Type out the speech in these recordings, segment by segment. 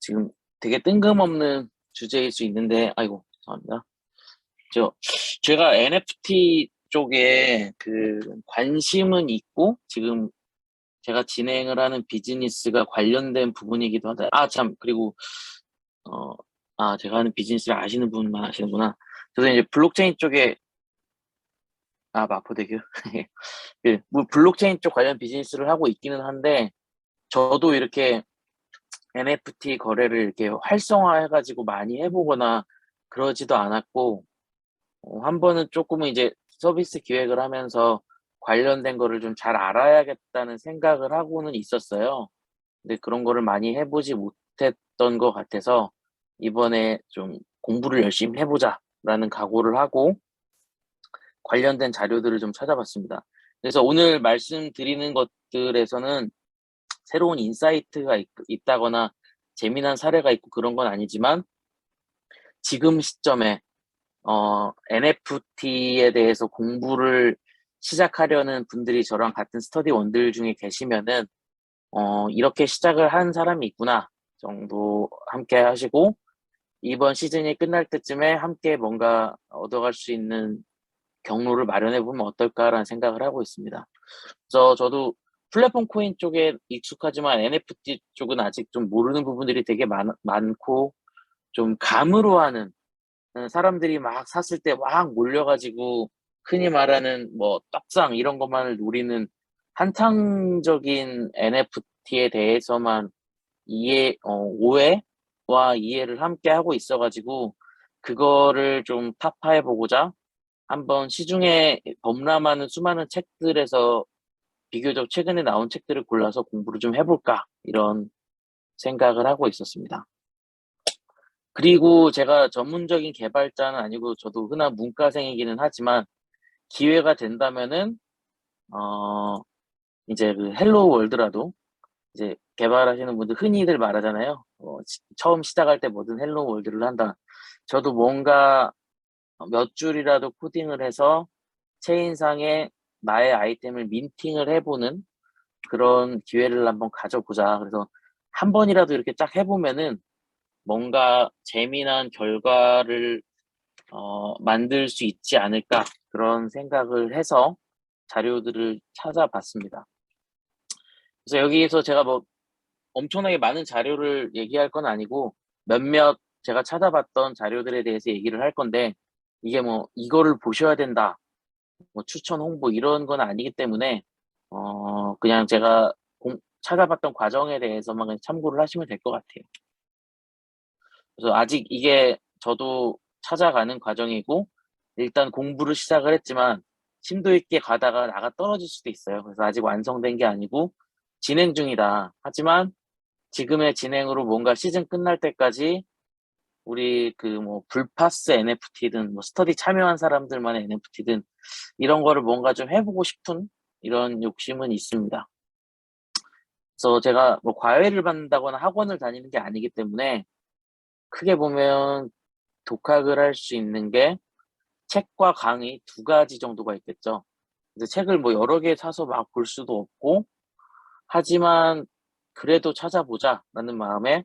지금 되게 뜬금없는 주제일 수 있는데, 아이고, 죄송합니다. 저, 제가 NFT 쪽에 관심은 있고, 지금 제가 진행을 하는 비즈니스가 관련된 부분이기도 하다. 아, 참, 그리고, 어, 제가 하는 비즈니스를 아시는 분만 아시는구나. 저도 이제 블록체인 쪽에, 마포대교. 뭐 블록체인 쪽 관련 비즈니스를 하고 있기는 한데, 저도 이렇게 NFT 거래를 이렇게 활성화해가지고 많이 해보거나 그러지도 않았고, 한 번은 조금은 이제 서비스 기획을 하면서 관련된 거를 좀 잘 알아야겠다는 생각을 하고는 있었어요. 근데 그런 거를 많이 해보지 못했던 것 같아서 이번에 좀 공부를 열심히 해보자라는 각오를 하고 관련된 자료들을 좀 찾아봤습니다. 그래서 오늘 말씀드리는 것들에서는 새로운 인사이트가 있다거나 재미난 사례가 있고 그런 건 아니지만 지금 시점에 NFT에 대해서 공부를 시작하려는 분들이 저랑 같은 스터디원들 중에 계시면은 이렇게 시작을 한 사람이 있구나 정도 함께 하시고 이번 시즌이 끝날 때쯤에 함께 뭔가 얻어갈 수 있는 경로를 마련해 보면 어떨까라는 생각을 하고 있습니다. 그래서 저도 플랫폼 코인 쪽에 익숙하지만 NFT 쪽은 아직 좀 모르는 부분들이 되게 많고 좀 감으로 하는 사람들이 막 샀을 때 막 몰려가지고 흔히 말하는 뭐 떡상 이런 것만을 노리는 한탕적인 NFT에 대해서만 오해와 이해를 함께 하고 있어가지고 그거를 좀 타파해보고자 한번 시중에 범람하는 수많은 책들에서 비교적 최근에 나온 책들을 골라서 공부를 좀 해볼까 이런 생각을 하고 있었습니다. 그리고 제가 전문적인 개발자는 아니고 저도 흔한 문과생이기는 하지만 기회가 된다면은 이제 그 헬로 월드라도 이제 개발하시는 분들 흔히들 말하잖아요. 처음 시작할 때 뭐든 헬로 월드를 한다. 저도 뭔가 몇 줄이라도 코딩을 해서 체인상에 나의 아이템을 민팅을 해보는 그런 기회를 한번 가져보자. 그래서 한 번이라도 이렇게 쫙 해보면은 뭔가 재미난 결과를 만들 수 있지 않을까 그런 생각을 해서 자료들을 찾아봤습니다. 그래서 여기에서 제가 뭐 엄청나게 많은 자료를 얘기할 건 아니고 몇몇 제가 찾아봤던 자료들에 대해서 얘기를 할 건데 이게 뭐 이거를 보셔야 된다, 뭐 추천 홍보 이런 건 아니기 때문에 그냥 제가 찾아봤던 과정에 대해서만 그냥 참고를 하시면 될 것 같아요. 그래서 아직 이게 저도 찾아가는 과정이고 일단 공부를 시작을 했지만 심도 있게 가다가 나가 떨어질 수도 있어요. 그래서 아직 완성된 게 아니고 진행 중이다. 하지만 지금의 진행으로 뭔가 시즌 끝날 때까지 우리 그 뭐 불파스 NFT든 뭐 스터디 참여한 사람들만의 NFT든 이런 거를 뭔가 좀 해보고 싶은 이런 욕심은 있습니다. 그래서 제가 뭐 과외를 받는다거나 학원을 다니는 게 아니기 때문에 크게 보면 독학을 할 수 있는 게 책과 강의 두 가지 정도가 있겠죠. 그래서 책을 뭐 여러 개 사서 막 볼 수도 없고 하지만 그래도 찾아보자라는 마음에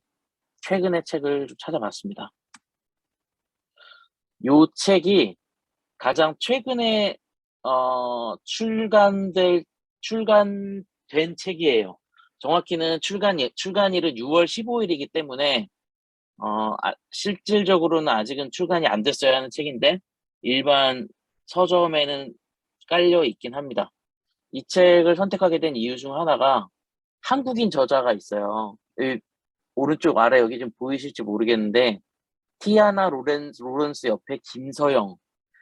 최근에 책을 좀 찾아봤습니다. 요 책이 가장 최근에 출간된 책이에요. 정확히는 출간일은 6월 15일이기 때문에 실질적으로는 아직은 출간이 안 됐어야 하는 책인데 일반 서점에는 깔려 있긴 합니다. 이 책을 선택하게 된 이유 중 하나가 한국인 저자가 있어요. 오른쪽 아래 여기 좀 보이실지 모르겠는데 티아나 로렌스 옆에 김서영.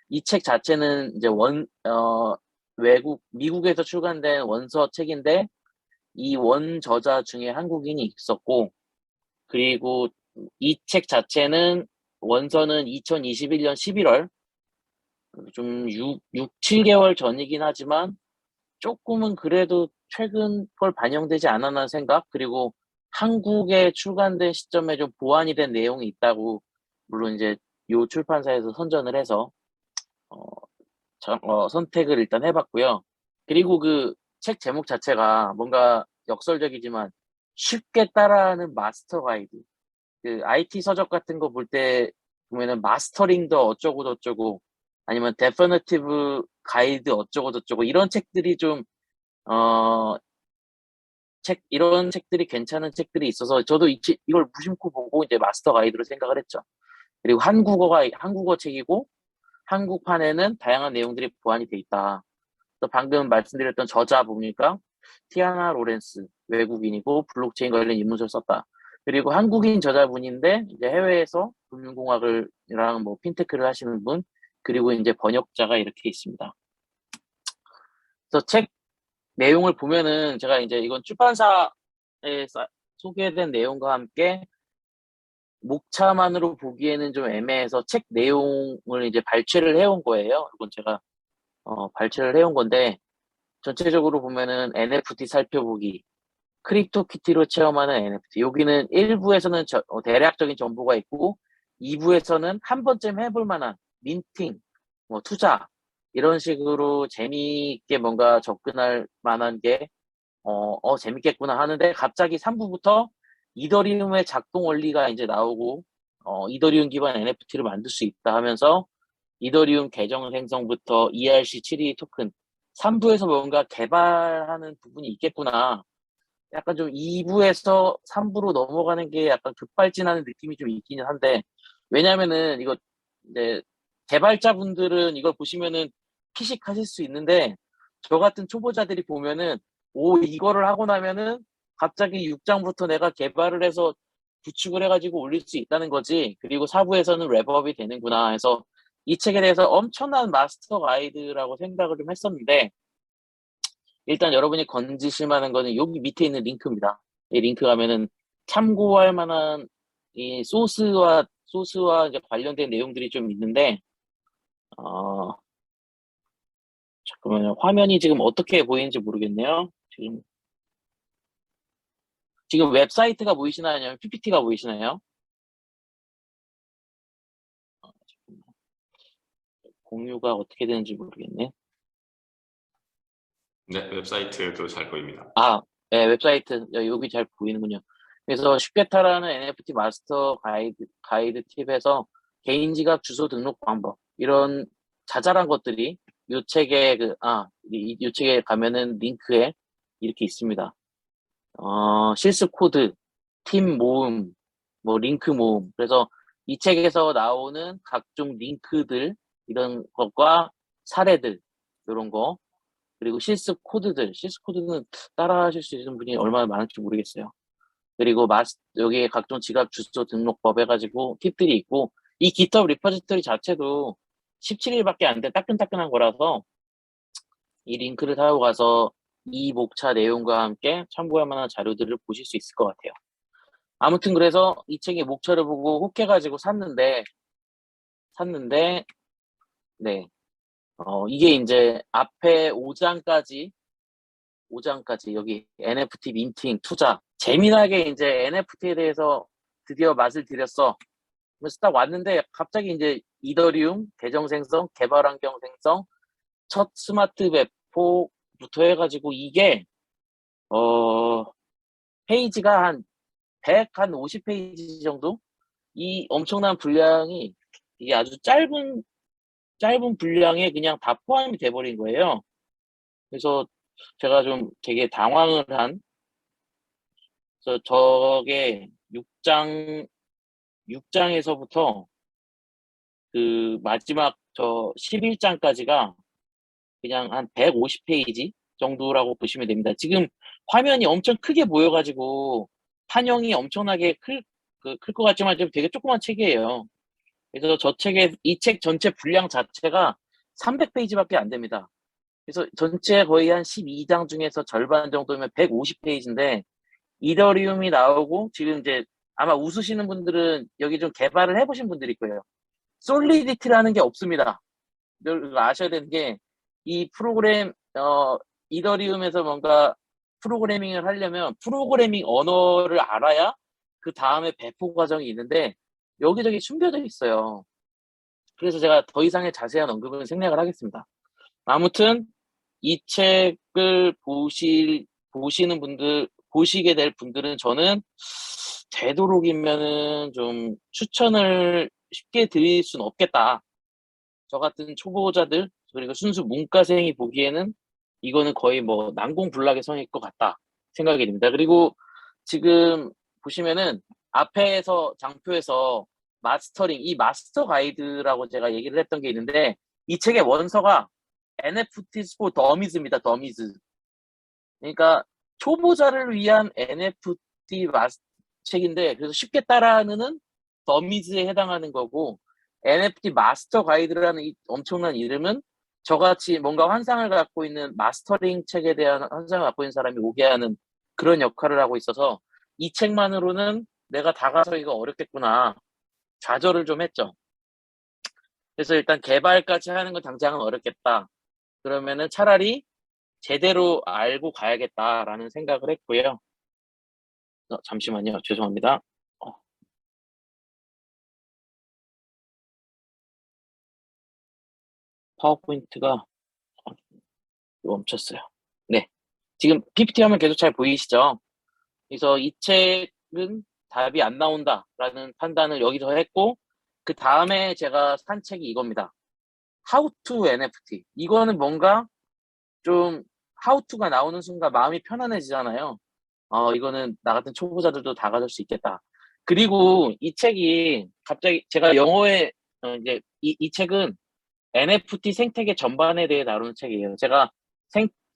이 책 자체는 이제 미국에서 출간된 원서 책인데 이 원 저자 중에 한국인이 있었고 그리고 이 책 자체는 원서는 2021년 11월 좀 7개월 전이긴 하지만 조금은 그래도 최근 걸 반영되지 않았나 생각 그리고 한국에 출간된 시점에 좀 보완이 된 내용이 있다고 물론 이제 요 출판사에서 선전을 해서 어, 선택을 일단 해봤고요. 그리고 그 책 제목 자체가 뭔가 역설적이지만 쉽게 따라하는 마스터 가이드. 그 IT 서적 같은 거 볼 때 보면은 마스터링 더 어쩌고 저쩌고 아니면 데피니티브 가이드 어쩌고 저쩌고 이런 책들이 좀 어 이런 책들이 괜찮은 책들이 있어서 저도 이걸 무심코 보고 이제 마스터 가이드로 생각을 했죠. 그리고 한국어 책이고 한국판에는 다양한 내용들이 보완이 돼 있다. 또 방금 말씀드렸던 저자 보니까 티아나 로렌스 외국인이고 블록체인 관련 입문서를 썼다. 그리고 한국인 저자분인데 이제 해외에서 금융공학을랑 뭐 핀테크를 하시는 분 그리고 이제 번역자가 이렇게 있습니다. 그래서 책 내용을 보면은 제가 이제 이건 출판사에 소개된 내용과 함께 목차만으로 보기에는 좀 애매해서 책 내용을 이제 발췌를 해온 거예요. 이건 제가 발췌를 해온 건데 전체적으로 보면은 NFT 살펴보기, 크립토키티로 체험하는 NFT. 여기는 1부에서는 대략적인 정보가 있고 2부에서는 한 번쯤 해볼 만한 민팅, 뭐 투자 이런 식으로 재미있게 뭔가 접근할 만한 게 재밌겠구나 하는데 갑자기 3부부터 이더리움의 작동 원리가 이제 나오고 이더리움 기반 NFT를 만들 수 있다 하면서 이더리움 계정 생성부터 ERC722 토큰 3부에서 뭔가 개발하는 부분이 있겠구나. 약간 좀 2부에서 3부로 넘어가는 게 약간 급발진하는 느낌이 좀 있기는 한데 왜냐면은 이거 이제 개발자분들은 이걸 보시면은 피식하실 수 있는데 저 같은 초보자들이 보면은 이거를 하고 나면은 갑자기 6장부터 내가 개발을 해서 구축을 해가지고 올릴 수 있다는 거지. 그리고 4부에서는 랩업이 되는구나 해서 이 책에 대해서 엄청난 마스터 가이드라고 생각을 좀 했었는데 일단 여러분이 건지실 만한 거는 여기 밑에 있는 링크입니다. 이 링크 가면은 참고할 만한 이 소스와 이제 관련된 내용들이 좀 있는데 어 잠깐만요. 화면이 지금 어떻게 보이는지 모르겠네요. 지금 웹사이트가 보이시나요? 아니면 PPT가 보이시나요? 공유가 어떻게 되는지 모르겠네. 네, 웹사이트도 잘 보입니다. 네, 웹사이트 여기 잘 보이는군요. 그래서 쉽게 따라하는 NFT 마스터 가이드 팁에서 개인 지갑 주소 등록 방법 이런 자잘한 것들이 이 책에 이 책에 가면은 링크에 이렇게 있습니다. 실습 코드, 팀 모음, 뭐 링크 모음. 그래서 이 책에서 나오는 각종 링크들 이런 것과 사례들 이런 거 그리고 실습 코드는 따라하실 수 있는 분이 얼마나 많을지 모르겠어요. 그리고 여기에 각종 지갑 주소 등록법 해가지고 팁들이 있고 이 GitHub 리포지터리 자체도 17일밖에 안 돼 따끈따끈한 거라서 이 링크를 타고 가서 이 목차 내용과 함께 참고할 만한 자료들을 보실 수 있을 것 같아요. 아무튼 그래서 이 책의 목차를 보고 혹해가지고 샀는데 네 이게 이제 앞에 5장까지 여기 NFT 민팅 투자 재미나게 이제 NFT에 대해서 드디어 맛을 들였어. 그래서 딱 왔는데 갑자기 이제 이더리움 계정 생성, 개발 환경 생성, 첫 스마트 배포부터 해가지고 이게 페이지가 한 50페이지 정도? 이 엄청난 분량이 이게 아주 짧은 분량에 그냥 다 포함이 돼버린 거예요. 그래서 제가 좀 되게 당황을 한 그래서 저게 6장에서부터 그 마지막 저 11장까지가 그냥 한 150페이지 정도라고 보시면 됩니다. 지금 화면이 엄청 크게 보여가지고 판형이 엄청나게 클 것 같지만 좀 되게 조그만 책이에요. 그래서 이 책 전체 분량 자체가 300페이지밖에 안 됩니다. 그래서 전체 거의 한 12장 중에서 절반 정도면 150페이지인데 이더리움이 나오고 지금 이제 아마 웃으시는 분들은 여기 좀 개발을 해보신 분들일 거예요. 솔리디티라는 게 없습니다. 이걸 아셔야 되는 게 이 프로그램 이더리움에서 뭔가 프로그래밍을 하려면 프로그래밍 언어를 알아야 그 다음에 배포 과정이 있는데 여기저기 숨겨져 있어요. 그래서 제가 더 이상의 자세한 언급은 생략을 하겠습니다. 아무튼 이 책을 보시게 될 분들은 저는 되도록이면은 좀 추천을 쉽게 드릴 수는 없겠다. 저 같은 초보자들, 그리고 순수 문과생이 보기에는 이거는 거의 뭐 난공불락의 성일 것 같다 생각이 듭니다. 그리고 지금 보시면은 앞에서 장표에서 마스터링, 이 마스터 가이드라고 제가 얘기를 했던 게 있는데, 이 책의 원서가 NFTs for Dummies입니다. 더미즈. 그러니까 초보자를 위한 NFT 책인데, 그래서 쉽게 따라하는 더미즈에 해당하는 거고, NFT 마스터 가이드라는 이 엄청난 이름은 저같이 뭔가 환상을 갖고 있는 마스터링 책에 대한 환상을 갖고 있는 사람이 오게 하는 그런 역할을 하고 있어서, 이 책만으로는 내가 다가서기가 어렵겠구나 좌절을 좀 했죠. 그래서 일단 개발까지 하는 건 당장은 어렵겠다. 그러면은 차라리 제대로 알고 가야겠다라는 생각을 했고요. 잠시만요. 죄송합니다. 어, 파워포인트가 멈췄어요. 네. 지금 PPT 화면 계속 잘 보이시죠? 그래서 이 책은 답이 안 나온다라는 판단을 여기서 했고, 그 다음에 제가 산 책이 이겁니다. How to NFT. 이거는 뭔가 좀 How to가 나오는 순간 마음이 편안해지잖아요. 이거는 나 같은 초보자들도 다 가질 수 있겠다. 그리고 이 책이 갑자기 제가 영어에 이제 이 책은 NFT 생태계 전반에 대해 다루는 책이에요. 제가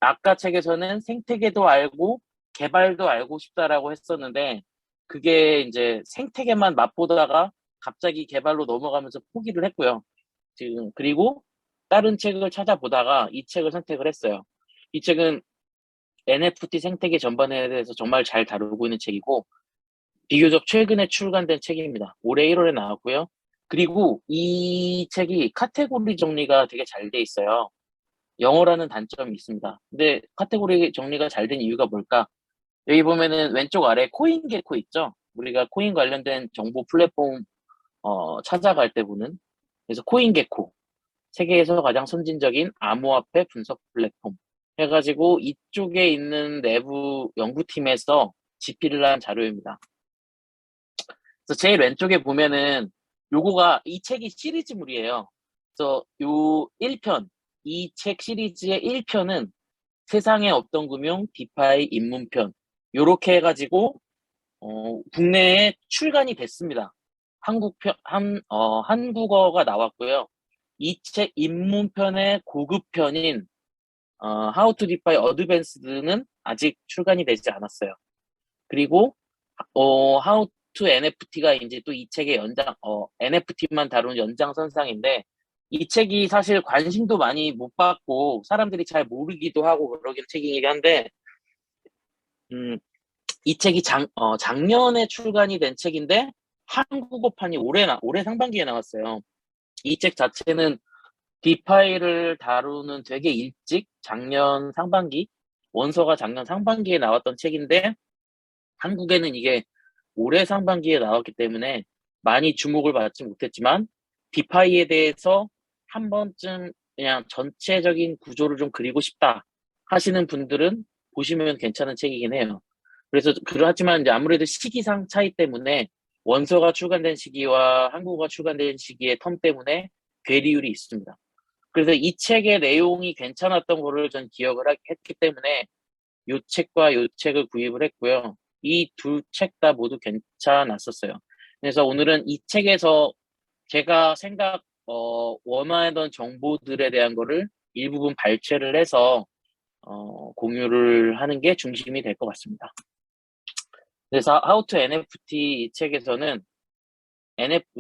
아까 책에서는 생태계도 알고 개발도 알고 싶다라고 했었는데, 그게 이제 생태계만 맛보다가 갑자기 개발로 넘어가면서 포기를 했고요. 지금 그리고 다른 책을 찾아보다가 이 책을 선택을 했어요. 이 책은 NFT 생태계 전반에 대해서 정말 잘 다루고 있는 책이고, 비교적 최근에 출간된 책입니다. 올해 1월에 나왔고요. 그리고 이 책이 카테고리 정리가 되게 잘 돼 있어요. 영어라는 단점이 있습니다. 근데 카테고리 정리가 잘 된 이유가 뭘까? 여기 보면은 왼쪽 아래 코인 게코 있죠? 우리가 코인 관련된 정보 플랫폼 찾아갈 때 보는, 그래서 코인 게코, 세계에서 가장 선진적인 암호화폐 분석 플랫폼 해가지고 이쪽에 있는 내부 연구팀에서 집필을 한 자료입니다. 그래서 제일 왼쪽에 보면은 요거가 이 책이 시리즈물이에요. 그래서 요 1편, 이 책 시리즈의 1편은 세상에 없던 금융 디파이 입문편, 요렇게 해가지고 국내에 출간이 됐습니다. 한국어가 나왔고요. 이 책 입문편의 고급편인 How to DeFi Advanced는 아직 출간이 되지 않았어요. 그리고 How to NFT가 이제 또 이 책의 NFT만 다루는 연장선상인데, 이 책이 사실 관심도 많이 못 받고 사람들이 잘 모르기도 하고 그러긴 책이긴 한데, 이 책이 작년에 출간이 된 책인데 한국어판이 올해 상반기에 나왔어요. 이 책 자체는 디파이를 다루는 되게 일찍 작년 상반기, 원서가 작년 상반기에 나왔던 책인데 한국에는 이게 올해 상반기에 나왔기 때문에 많이 주목을 받지 못했지만, 디파이에 대해서 한 번쯤 그냥 전체적인 구조를 좀 그리고 싶다 하시는 분들은 보시면 괜찮은 책이긴 해요. 그래서 그렇지만 이제 아무래도 시기상 차이 때문에 원서가 출간된 시기와 한국어가 출간된 시기의 텀 때문에 괴리율이 있습니다. 그래서 이 책의 내용이 괜찮았던 거를 전 기억을 했기 때문에 요 책과 요 책을 구입을 했고요. 이 두 책 다 모두 괜찮았었어요. 그래서 오늘은 이 책에서 제가 원하던 정보들에 대한 거를 일부분 발췌를 해서 공유를 하는 게 중심이 될 것 같습니다. 그래서 How to NFT 이 책에서는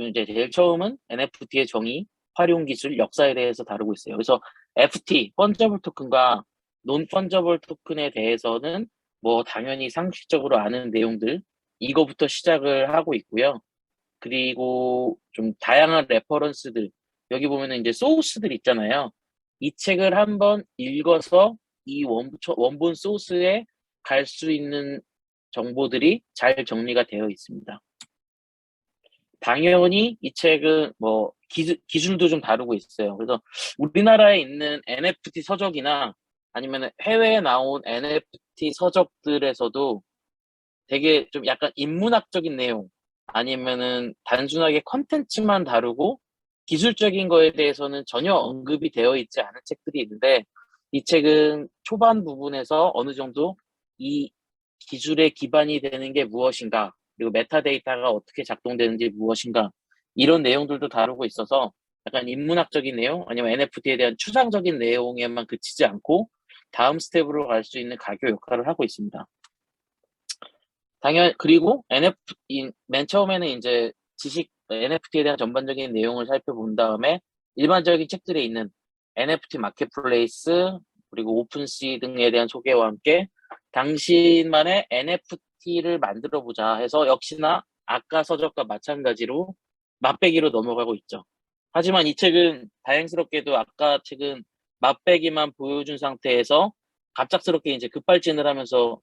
이제 제일 처음은 NFT의 정의, 활용 기술, 역사에 대해서 다루고 있어요. 그래서 FT, 펀저블 토큰과 논 펀저블 토큰에 대해서는 뭐 당연히 상식적으로 아는 내용들, 이거부터 시작을 하고 있고요. 그리고 좀 다양한 레퍼런스들, 여기 보면은 이제 소스들 있잖아요. 이 책을 한번 읽어서 이 원본 소스에 갈 수 있는 정보들이 잘 정리가 되어 있습니다. 당연히 이 책은 뭐 기술도 좀 다루고 있어요. 그래서 우리나라에 있는 NFT 서적이나 아니면 해외에 나온 NFT 서적들에서도 되게 좀 약간 인문학적인 내용 아니면은 단순하게 컨텐츠만 다루고 기술적인 거에 대해서는 전혀 언급이 되어 있지 않은 책들이 있는데 이 책은 초반 부분에서 어느 정도 이 기술의 기반이 되는 게 무엇인가 그리고 메타데이터가 어떻게 작동되는지 무엇인가 이런 내용들도 다루고 있어서 약간 인문학적인 내용 아니면 NFT에 대한 추상적인 내용에만 그치지 않고 다음 스텝으로 갈 수 있는 가교 역할을 하고 있습니다. 그리고 맨 처음에는 이제 NFT에 대한 전반적인 내용을 살펴본 다음에 일반적인 책들에 있는 NFT 마켓플레이스, 그리고 오픈시 등에 대한 소개와 함께 당신만의 NFT를 만들어 보자 해서 역시나 아까 서적과 마찬가지로 맛배기로 넘어가고 있죠. 하지만 이 책은 다행스럽게도 아까 책은 맛배기만 보여준 상태에서 갑작스럽게 이제 급발진을 하면서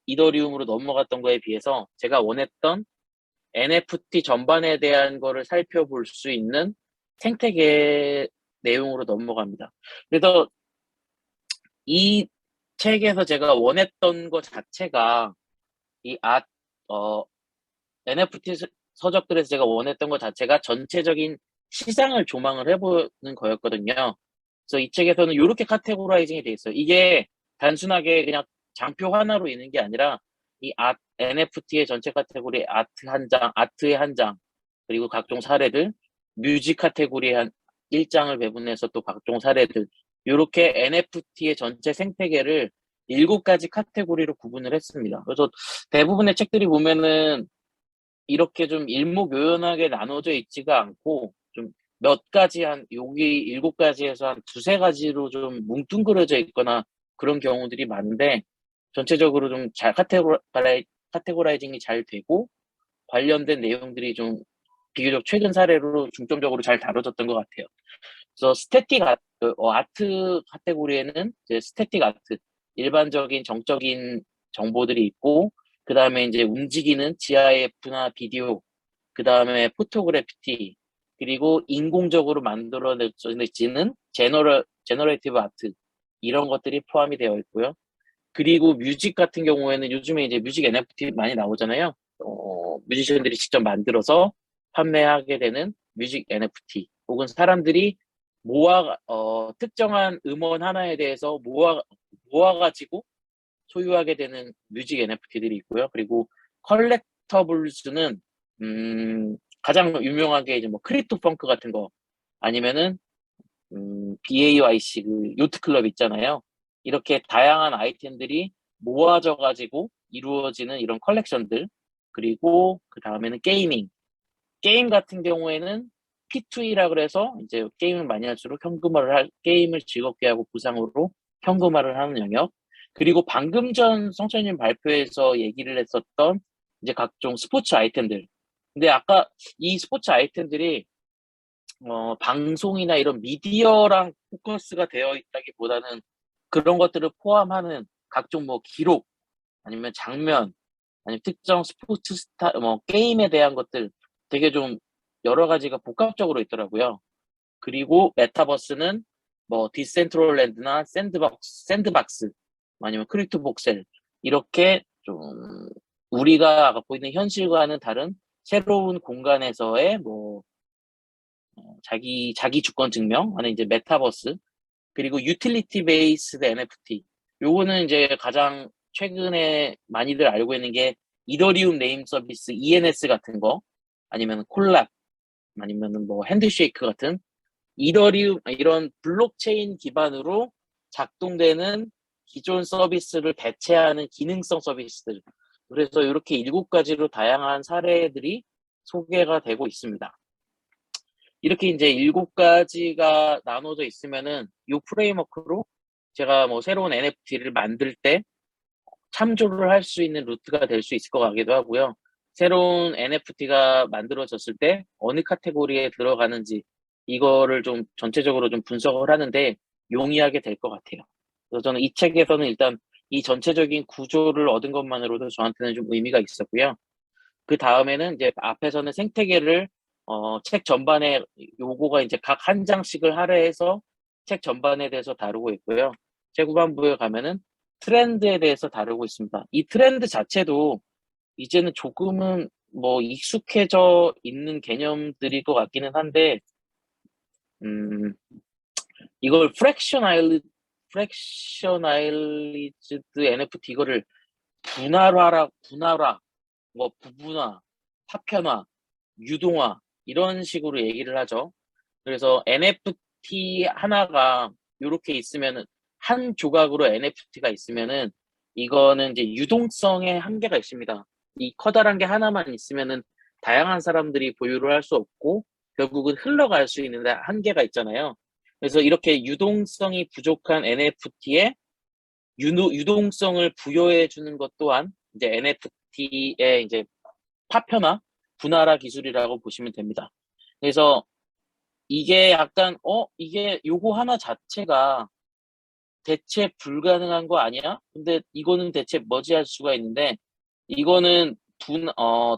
이더리움으로 넘어갔던 거에 비해서 제가 원했던 NFT 전반에 대한 거를 살펴볼 수 있는 생태계 내용으로 넘어갑니다. 그래서 이 책에서 제가 원했던 것 자체가 이 NFT 서적들에서 제가 원했던 것 자체가 전체적인 시장을 조망을 해보는 거였거든요. 그래서 이 책에서는 이렇게 카테고라이징이 돼 있어요. 이게 단순하게 그냥 장표 하나로 있는 게 아니라 NFT의 전체 카테고리 아트의 한 장, 그리고 각종 사례들, 뮤직 카테고리의 한 1장을 배분해서 또 각종 사례들, 이렇게 NFT의 전체 생태계를 7가지 카테고리로 구분을 했습니다. 그래서 대부분의 책들이 보면은 이렇게 좀 일목요연하게 나눠져 있지가 않고 좀 몇 가지 여기 7가지에서 한 두세 가지로 좀 뭉뚱그려져 있거나 그런 경우들이 많은데 전체적으로 좀 잘 카테고라이징이 잘 되고 관련된 내용들이 좀 비교적 최근 사례로 중점적으로 잘 다뤄졌던 것 같아요. 그래서 아트 카테고리에는 이제 스태틱 아트, 일반적인 정적인 정보들이 있고, 그 다음에 이제 움직이는 GIF나 비디오, 그 다음에 포토그래피티, 그리고 인공적으로 만들어내지는 제너레이티브 아트, 이런 것들이 포함이 되어 있고요. 그리고 뮤직 같은 경우에는 요즘에 이제 뮤직 NFT 많이 나오잖아요. 뮤지션들이 직접 만들어서 판매하게 되는 뮤직 NFT, 혹은 사람들이 특정한 음원 하나에 대해서 모아가지고 소유하게 되는 뮤직 NFT들이 있고요. 그리고 컬렉터블스는, 가장 유명하게 이제 뭐 크립토 펑크 같은 거, 아니면은, BAYC, 그 요트클럽 있잖아요. 이렇게 다양한 아이템들이 모아져 가지고 이루어지는 이런 컬렉션들, 그리고 그 다음에는 게임 같은 경우에는 P2E라 그래서 이제 게임을 많이 할수록 게임을 즐겁게 하고 보상으로 현금화를 하는 영역. 그리고 방금 전 성철님 발표에서 얘기를 했었던 이제 각종 스포츠 아이템들. 근데 아까 이 스포츠 아이템들이 방송이나 이런 미디어랑 포커스가 되어 있다기보다는 그런 것들을 포함하는 각종 뭐 기록 아니면 장면 아니면 특정 스포츠 게임에 대한 것들 되게 좀 여러 가지가 복합적으로 있더라고요. 그리고 메타버스는 뭐 디센트럴랜드나 샌드박스 아니면 크립토복셀 이렇게 좀 우리가 갖고 있는 현실과는 다른 새로운 공간에서의 뭐 자기 주권 증명 하는 이제 메타버스, 그리고 유틸리티 베이스드 NFT. 요거는 이제 가장 최근에 많이들 알고 있는 게 이더리움 네임 서비스 ENS 같은 거, 아니면 콜랍, 아니면은 뭐 핸드쉐이크 같은 이더리움 이런 블록체인 기반으로 작동되는 기존 서비스를 대체하는 기능성 서비스들. 그래서 이렇게 7가지로 다양한 사례들이 소개가 되고 있습니다. 이렇게 이제 7가지가 나눠져 있으면은 이 프레임워크로 제가 뭐 새로운 NFT를 만들 때 참조를 할 수 있는 루트가 될 수 있을 것 같기도 하고요. 새로운 NFT가 만들어졌을 때 어느 카테고리에 들어가는지 이거를 좀 전체적으로 좀 분석을 하는데 용이하게 될 것 같아요. 그래서 저는 이 책에서는 일단 이 전체적인 구조를 얻은 것만으로도 저한테는 좀 의미가 있었고요. 그 다음에는 이제 앞에서는 생태계를 책 전반에 요거가 이제 각 한 장씩을 할애해서 책 전반에 대해서 다루고 있고요. 책 후반부에 가면은 트렌드에 대해서 다루고 있습니다. 이 트렌드 자체도 이제는 조금은 뭐 익숙해져 있는 개념들일 것 같기는 한데, 음, 이걸 프랙셔나일리즈드 NFT 이거를 분할화, 뭐 부분화, 파편화, 유동화 이런 식으로 얘기를 하죠. 그래서 NFT 하나가 요렇게 있으면은 한 조각으로 NFT가 있으면은 이거는 이제 유동성의 한계가 있습니다. 이 커다란 게 하나만 있으면은 다양한 사람들이 보유를 할 수 없고 결국은 흘러갈 수 있는 한계가 있잖아요. 그래서 이렇게 유동성이 부족한 NFT에 유동성을 부여해 주는 것 또한 이제 NFT의 이제 파편화, 분할화 기술이라고 보시면 됩니다. 그래서 이게 약간 이게 요거 하나 자체가 대체 불가능한 거 아니야? 근데 이거는 대체 뭐지 할 수가 있는데 이거는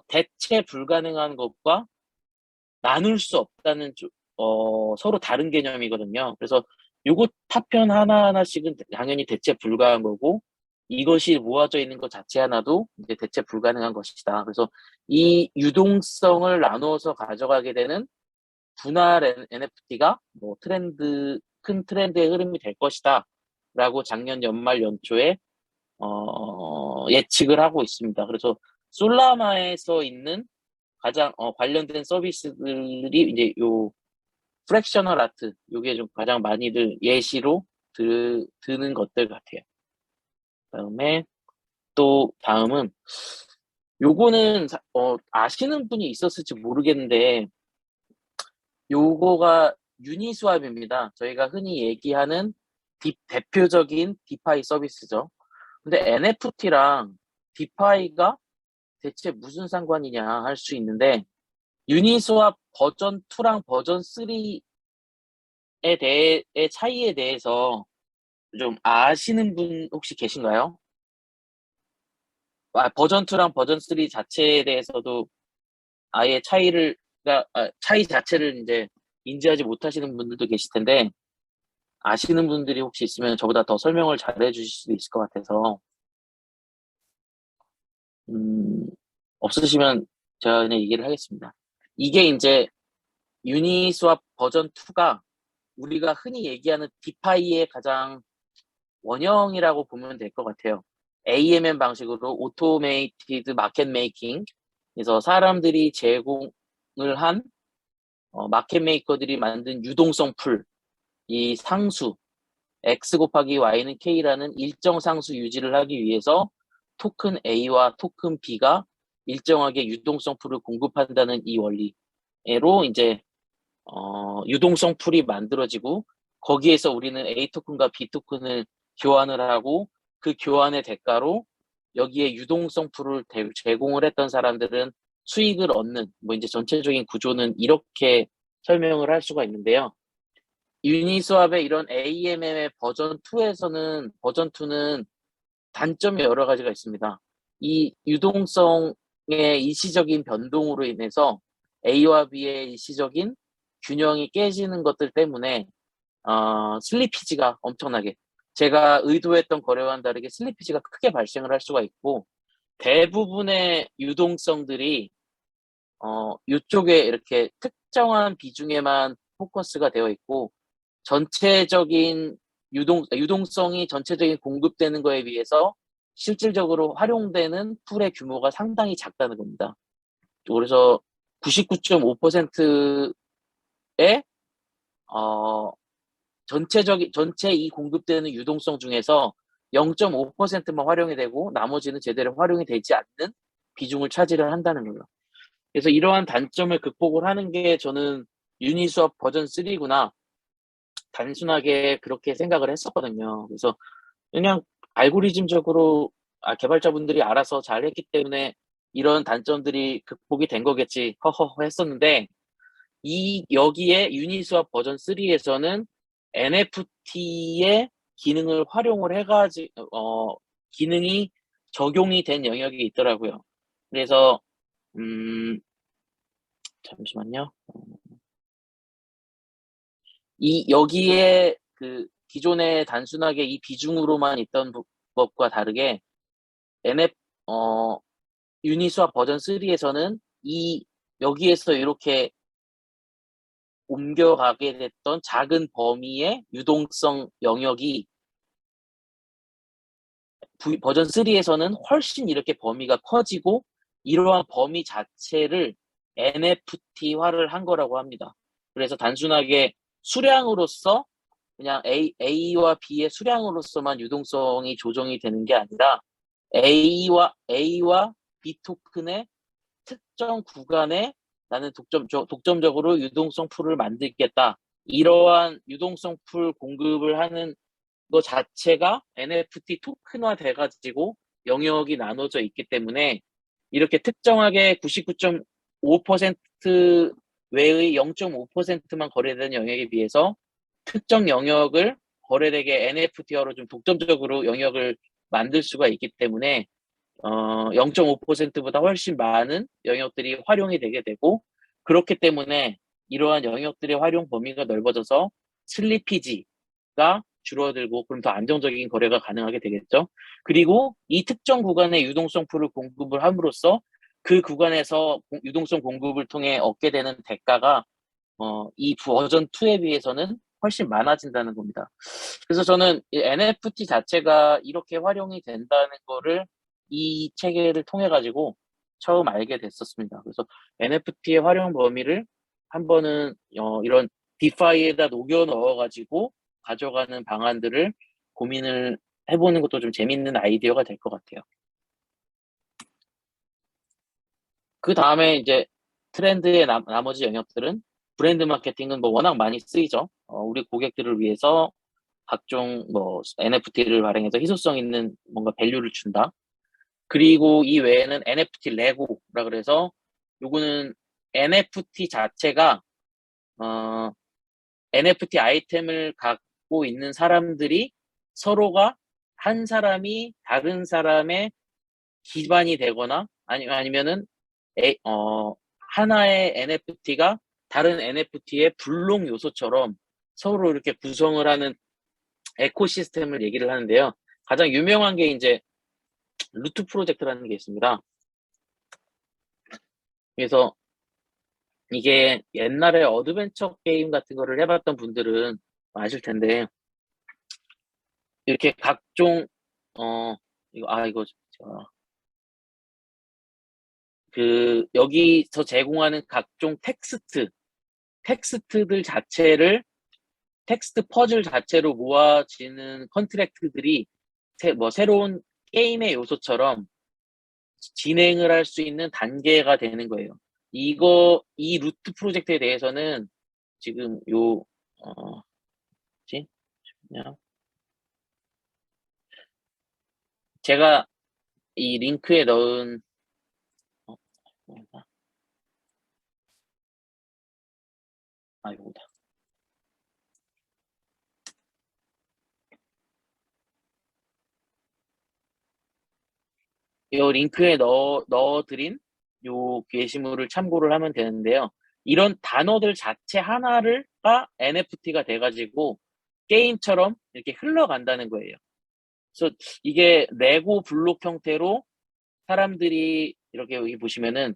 대체 불가능한 것과 나눌 수 없다는 서로 다른 개념이거든요. 그래서 요것 파편 하나하나씩은 당연히 대체 불가한 거고 이것이 모아져 있는 것 자체 하나도 이제 대체 불가능한 것이다. 그래서 이 유동성을 나누어서 가져가게 되는 분할 NFT가 뭐 큰 트렌드의 흐름이 될 것이다. 라고 작년 연말 연초에 예측을 하고 있습니다. 그래서 솔라나에서 있는 가장 관련된 서비스들이 이제 요 프랙셔널 아트 요게 좀 가장 많이들 예시로 드는 것들 같아요. 그다음에 또 다음은 요거는 아시는 분이 있었을지 모르겠는데 요거가 유니스왑입니다. 저희가 흔히 얘기하는 대표적인 디파이 서비스죠. 근데 NFT랑 디파이가 대체 무슨 상관이냐 할 수 있는데 유니스왑 버전 2랑 버전 3의 차이에 대해서 좀 아시는 분 혹시 계신가요? 버전 2랑 버전 3 자체에 대해서도 아예 차이 자체를 이제 인지하지 못하시는 분들도 계실 텐데 아시는 분들이 혹시 있으면 저보다 더 설명을 잘해 주실 수도 있을 것 같아서 음, 없으시면 제가 그냥 얘기를 하겠습니다. 이게 이제 유니스왑 버전 2가 우리가 흔히 얘기하는 디파이의 가장 원형이라고 보면 될 것 같아요. AMM 방식으로 오토메이티드 마켓 메이킹 그래서 사람들이 제공을 한 마켓 메이커들이 만든 유동성 풀, 이 상수 X 곱하기 Y는 K라는 일정 상수 유지를 하기 위해서 토큰 A와 토큰 B가 일정하게 유동성 풀을 공급한다는 이 원리로 이제 유동성 풀이 만들어지고 거기에서 우리는 A 토큰과 B 토큰을 교환을 하고 그 교환의 대가로 여기에 유동성 풀을 제공을 했던 사람들은 수익을 얻는 뭐 이제 전체적인 구조는 이렇게 설명을 할 수가 있는데요. 유니스왑의 이런 AMM의 버전 2는 단점이 여러 가지가 있습니다. 이 유동성의 일시적인 변동으로 인해서 A와 B의 일시적인 균형이 깨지는 것들 때문에 슬리피지가 엄청나게 제가 의도했던 거래와는 다르게 슬리피지가 크게 발생을 할 수가 있고 대부분의 유동성들이 이쪽에 이렇게 특정한 비중에만 포커스가 되어 있고 전체적인 유동성이 전체적인 공급되는 거에 비해서 실질적으로 활용되는 풀의 규모가 상당히 작다는 겁니다. 그래서 99.5%의 전체 이 공급되는 유동성 중에서 0.5%만 활용이 되고 나머지는 제대로 활용이 되지 않는 비중을 차지를 한다는 거예요. 그래서 이러한 단점을 극복을 하는 게 저는 유니스왑 버전 3구나 단순하게 그렇게 생각을 했었거든요. 그래서 그냥 알고리즘적으로 개발자분들이 알아서 잘했기 때문에 이런 단점들이 극복이 된 거겠지 허허 했었는데 여기에 유니스왑 버전 3에서는 NFT의 기능을 활용을 해가지고 기능이 적용이 된 영역이 있더라고요. 그래서 잠시만요. 여기에 그 기존에 단순하게 이 비중으로만 있던 기법과 다르게 유니스왑 버전 3에서는 여기에서 이렇게 옮겨가게 됐던 작은 범위의 유동성 영역이 버전 3에서는 훨씬 이렇게 범위가 커지고 이러한 범위 자체를 NFT화를 한 거라고 합니다. 그래서 단순하게 수량으로서 그냥 A와 B의 수량으로서만 유동성이 조정이 되는 게 아니라 A와 B 토큰의 특정 구간에 나는 독점적으로 유동성 풀을 만들겠다. 이러한 유동성 풀 공급을 하는 거 자체가 NFT 토큰화 돼가지고 영역이 나눠져 있기 때문에 이렇게 특정하게 99.5% 외의 0.5%만 거래되는 영역에 비해서 특정 영역을 거래되게 NFT화로 좀 독점적으로 영역을 만들 수가 있기 때문에 0.5%보다 훨씬 많은 영역들이 활용이 되게 되고 그렇기 때문에 이러한 영역들의 활용 범위가 넓어져서 슬리피지가 줄어들고 그럼 더 안정적인 거래가 가능하게 되겠죠. 그리고 이 특정 구간의 유동성 풀을 공급을 함으로써 그 구간에서 유동성 공급을 통해 얻게 되는 대가가 이 버전 2에 비해서는 훨씬 많아진다는 겁니다. 그래서 저는 이 NFT 자체가 이렇게 활용이 된다는 거를 이 체계를 통해 가지고 처음 알게 됐었습니다. 그래서 NFT의 활용 범위를 한번은 이런 디파이에다 녹여 넣어 가지고 가져가는 방안들을 고민을 해보는 것도 좀 재밌는 아이디어가 될 것 같아요. 그 다음에 이제 트렌드의 나머지 영역들은 브랜드 마케팅은 뭐 워낙 많이 쓰이죠. 우리 고객들을 위해서 각종 뭐 NFT를 발행해서 희소성 있는 뭔가 밸류를 준다. 그리고 이 외에는 NFT 레고라 그래서 요거는 NFT 자체가 NFT 아이템을 갖고 있는 사람들이 서로가 한 사람이 다른 사람의 기반이 되거나 아니면은 하나의 NFT가 다른 NFT의 불록 요소처럼 서로 이렇게 구성을 하는 에코시스템을 얘기를 하는데요. 가장 유명한 게 이제 루트 프로젝트라는 게 있습니다. 그래서 이게 옛날에 어드벤처 게임 같은 거를 해봤던 분들은 아실 텐데 이렇게 각종 이거 여기서 제공하는 각종 텍스트들 자체를 텍스트 퍼즐 자체로 모아지는 컨트랙트들이 새로운 게임의 요소처럼 진행을 할 수 있는 단계가 되는 거예요. 이 루트 프로젝트에 대해서는 지금 제가 이 링크에 넣은 이거다. 이 링크에 넣어드린 요 게시물을 참고를 하면 되는데요. 이런 단어들 자체 하나가 NFT가 돼가지고 게임처럼 이렇게 흘러간다는 거예요. 그래서 이게 레고 블록 형태로 사람들이 이렇게 여기 보시면은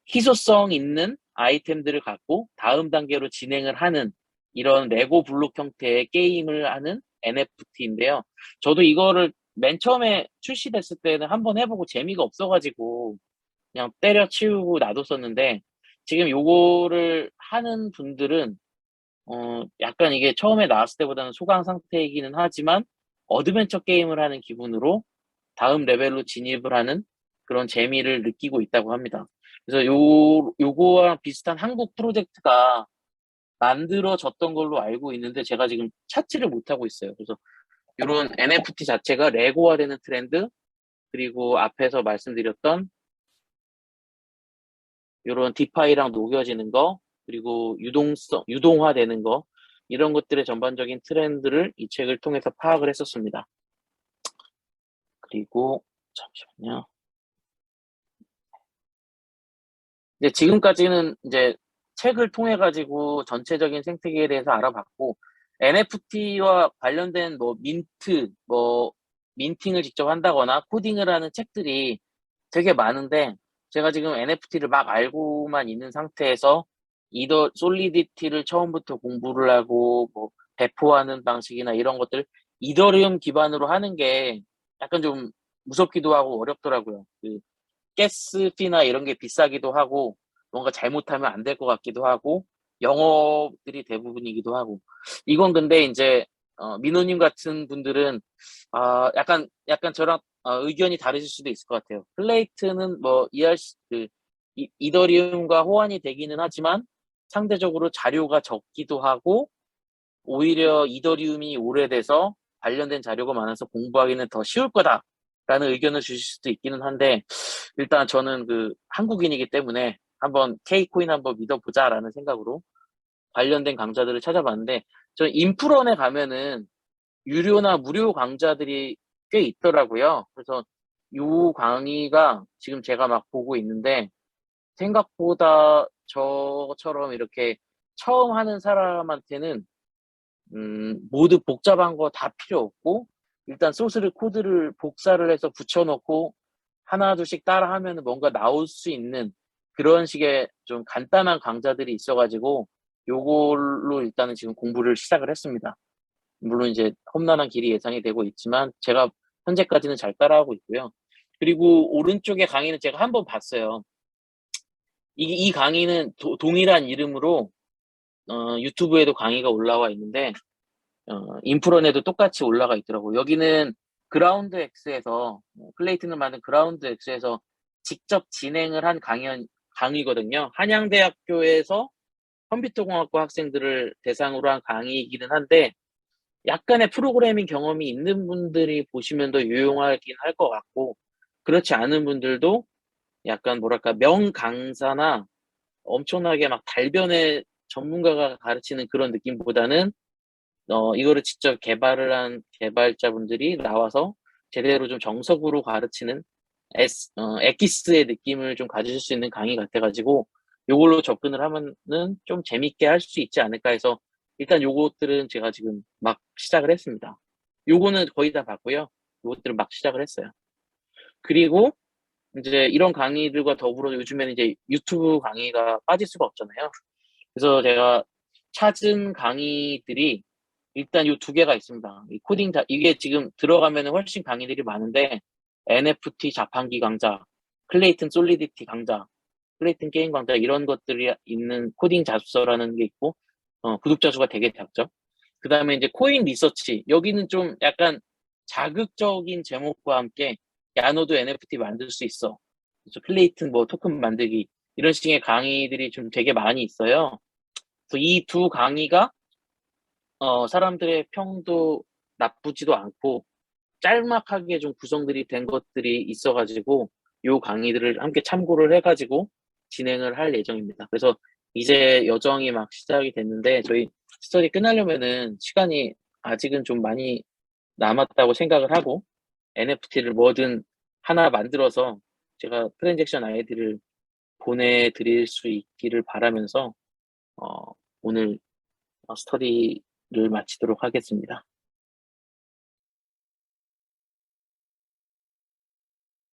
희소성 있는 아이템들을 갖고 다음 단계로 진행을 하는 이런 레고 블록 형태의 게임을 하는 NFT인데요. 저도 이거를 맨 처음에 출시됐을 때는 한번 해보고 재미가 없어가지고 그냥 때려치우고 놔뒀었는데 지금 요거를 하는 분들은 약간 이게 처음에 나왔을 때보다는 소강 상태이기는 하지만 어드벤처 게임을 하는 기분으로 다음 레벨로 진입을 하는 그런 재미를 느끼고 있다고 합니다. 그래서 요거랑 비슷한 한국 프로젝트가 만들어졌던 걸로 알고 있는데 제가 지금 찾지를 못하고 있어요. 그래서 이런 NFT 자체가 레고화되는 트렌드 그리고 앞에서 말씀드렸던 이런 디파이랑 녹여지는 거 그리고 유동화되는 거 이런 것들의 전반적인 트렌드를 이 책을 통해서 파악을 했었습니다. 그리고 잠시만요. 이제 지금까지는 이제 책을 통해 가지고 전체적인 생태계에 대해서 알아봤고 NFT와 관련된 뭐 민트, 뭐 민팅을 직접 한다거나 코딩을 하는 책들이 되게 많은데 제가 지금 NFT를 막 알고만 있는 상태에서 이더 솔리디티를 처음부터 공부를 하고 뭐 배포하는 방식이나 이런 것들 이더리움 기반으로 하는 게 약간 좀 무섭기도 하고 어렵더라고요. 그 가스피나 이런 게 비싸기도 하고 뭔가 잘못하면 안 될 것 같기도 하고 영업들이 대부분이기도 하고 이건 근데 인제 민호님 같은 분들은 약간 저랑 의견이 다르실 수도 있을 것 같아요. 플레이트는 뭐 이해할 수 이더리움과 호환이 되기는 하지만 상대적으로 자료가 적기도 하고 오히려 이더리움이 오래돼서 관련된 자료가 많아서 공부하기는 더 쉬울 거다라는 의견을 주실 수도 있기는 한데 일단 저는 그 한국인이기 때문에 한번 K코인 한번 믿어보자라는 생각으로 관련된 강좌들을 찾아봤는데 저 인프런에 가면은 유료나 무료 강좌들이 꽤 있더라고요. 그래서 요 강의가 지금 제가 막 보고 있는데 생각보다 저처럼 이렇게 처음 하는 사람한테는 모두 복잡한 거 다 필요 없고 일단 소스를 코드를 복사를 해서 붙여 넣고 하나둘씩 따라하면은 뭔가 나올 수 있는 그런 식의 좀 간단한 강좌들이 있어 가지고 요걸로 일단은 지금 공부를 시작을 했습니다. 물론 이제 험난한 길이 예상이 되고 있지만 제가 현재까지는 잘 따라하고 있고요. 그리고 오른쪽에 강의는 제가 한번 봤어요. 이 강의는 동일한 이름으로 유튜브에도 강의가 올라와 있는데 인프런에도 똑같이 올라가 있더라고요. 여기는 그라운드 X에서 플레이트는 만든 그라운드 X에서 직접 진행을 한 강의거든요. 한양대학교에서 컴퓨터공학과 학생들을 대상으로 한 강의이기는 한데 약간의 프로그래밍 경험이 있는 분들이 보시면 더 유용하긴 할 것 같고 그렇지 않은 분들도 약간 뭐랄까 명강사나 엄청나게 막 달변의 전문가가 가르치는 그런 느낌보다는 이거를 직접 개발을 한 개발자분들이 나와서 제대로 좀 정석으로 가르치는 엑기스의 느낌을 좀 가지실 수 있는 강의 같아 가지고 요걸로 접근을 하면은 좀 재밌게 할 수 있지 않을까 해서 일단 요것들은 제가 지금 막 시작을 했습니다. 요거는 거의 다 봤고요. 요것들은 막 시작을 했어요. 그리고 인제 이런 강의들과 더불어 요즘에는 이제 유튜브 강의가 빠질 수가 없잖아요. 그래서 제가 찾은 강의들이 일단 요 두 개가 있습니다. 이 코딩 이게 지금 들어가면은 훨씬 강의들이 많은데 NFT 자판기 강좌, 클레이튼 솔리디티 강좌, 클레이튼 게임 강좌 이런 것들이 있는 코딩 자습서라는 게 있고 구독자 수가 되게 작죠. 그다음에 이제 코인 리서치 여기는 좀 약간 자극적인 제목과 함께 "야 너도 NFT 만들 수 있어." 그래서 클레이튼 뭐 토큰 만들기 이런 식의 강의들이 좀 되게 많이 있어요. 그래서 이 두 강의가 사람들의 평도 나쁘지도 않고 짤막하게 좀 구성들이 된 것들이 있어 가지고 요 강의들을 함께 참고를 해 가지고 진행을 할 예정입니다. 그래서 이제 여정이 막 시작이 됐는데 저희 스터디 끝나려면은 시간이 아직은 좀 많이 남았다고 생각을 하고 NFT를 뭐든 하나 만들어서 제가 트랜잭션 아이디를 보내 드릴 수 있기를 바라면서 어 오늘 스터디를 마치도록 하겠습니다.